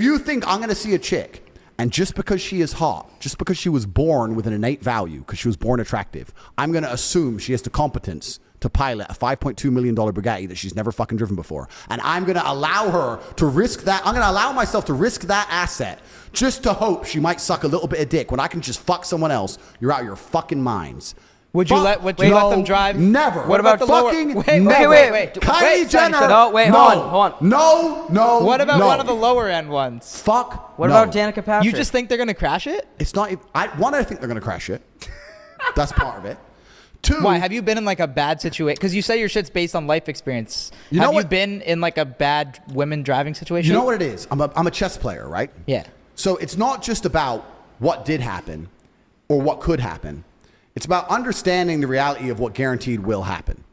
You think I'm going to see a chick, and just because she is hot, just because she was born with an innate value, because she was born attractive, I'm going to assume she has the competence to pilot a $5.2 million Bugatti that she's never fucking driven before. And I'm going to allow her to risk that. I'm going to allow myself to risk that asset just to hope she might suck a little bit of dick when I can just fuck someone else. You're out of your fucking minds. Would you let them drive? Never. What about the fucking lower? Wait. Kylie Jenner. No, wait, hold on. No. What about one of the lower end ones? Fuck. What about Danica Patrick? You just think they're gonna crash it? It's not. I think they're gonna crash it. That's part of it. Two. Why? Have you been in like a bad situation? Because you say your shit's based on life experience. Have you been in like a bad women driving situation? You know what it is? I'm a chess player, right? Yeah. So it's not just about what did happen or what could happen. It's about understanding the reality of what guaranteed will happen.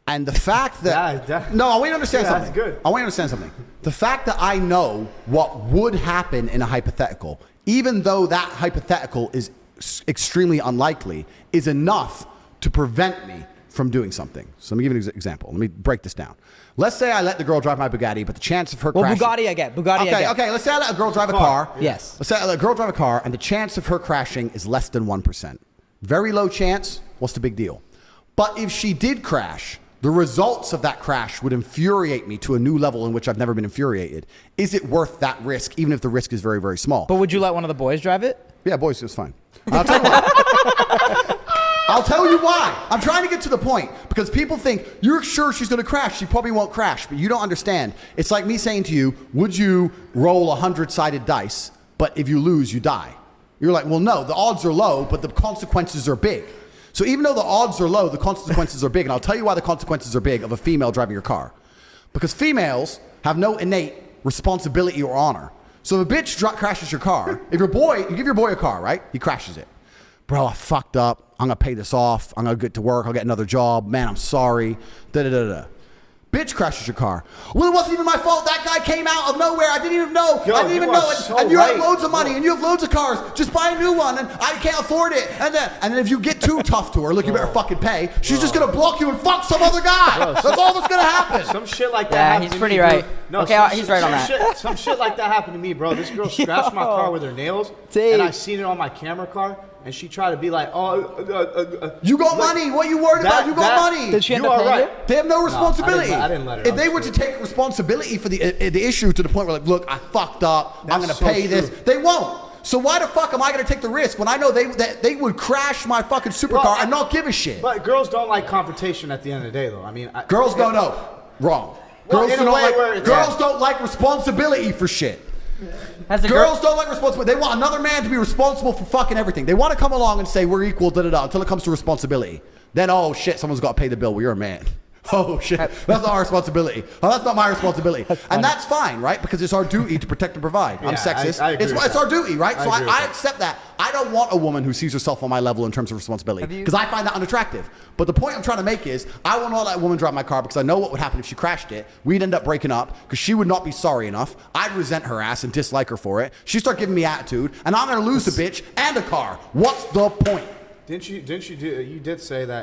And the fact that... No, I want you to understand something. That's good. I want you to understand something. The fact that I know what would happen in a hypothetical, even though that hypothetical is extremely unlikely, is enough to prevent me from doing something. So let me give you an example. Let me break this down. Let's say I let the girl drive my Bugatti, but the chance of her crashing... Bugatti I get. I get. Okay, let's say I let a girl drive a car. Yes. Let's say I let a girl drive a car, and the chance of her crashing is less than 1%. Very low chance. What's the big deal? But if she did crash, the results of that crash would infuriate me to a new level in which I've never been infuriated. Is it worth that risk, even if the risk is very, very small? But would you let one of the boys drive it? Yeah, boys, it's fine. I'll tell you why. I'll tell you why. I'm trying to get to the point because people think, you're sure she's going to crash. She probably won't crash, but you don't understand. It's like me saying to you, would you roll 100-sided dice, but if you lose, you die? You're like, well, no, the odds are low, but the consequences are big. So even though the odds are low, the consequences are big. And I'll tell you why the consequences are big of a female driving your car. Because females have no innate responsibility or honor. So if a bitch crashes your car, if you give your boy a car, right? He crashes it. Bro, I fucked up. I'm going to pay this off. I'm going to get to work. I'll get another job. Man, I'm sorry. Da-da-da-da. Bitch crashes your car. Well, it wasn't even my fault. That guy came out of nowhere. I didn't even know. Yo, I didn't even know. So and you have loads of money, and you have loads of cars. Just buy a new one, and I can't afford it. And then if you get too tough to her, look, you better fucking pay. She's just gonna block you and fuck some other guy. That's all that's gonna happen. Some shit like that. Yeah, he's pretty right. No, okay, he's right on that. Some shit like that happened to me, bro. This girl scratched my car with her nails, Tate. and I seen it on my camera car. And she tried to be like, you got money. What you worried about? You got money. Did she end up paying you? They have no responsibility. I didn't let her. If they were to take responsibility for the issue to the point where, like, look, I fucked up. I'm going to pay this. They won't. So why the fuck am I going to take the risk when I know they would crash my fucking supercar and not give a shit? But girls don't like confrontation at the end of the day, though. I mean, girls don't know. Wrong. Well, Girls don't like responsibility for shit. Girls don't like responsibility. They want another man to be responsible for fucking everything. They want to come along and say we're equal, until it comes to responsibility. Then, oh shit, someone's got to pay the bill. Well, you're a man. Oh shit, that's not our responsibility. Oh, that's not my responsibility. And that's fine, right? Because it's our duty to protect and provide. I'm sexist. I agree it's our duty, right? So I accept that. I don't want a woman who sees herself on my level in terms of responsibility because I find that unattractive. But the point I'm trying to make is I will not let a woman drive my car because I know what would happen if she crashed it. We'd end up breaking up because she would not be sorry enough. I'd resent her ass and dislike her for it. She'd start giving me attitude, and I'm going to lose the bitch and a car. What's the point? You did say that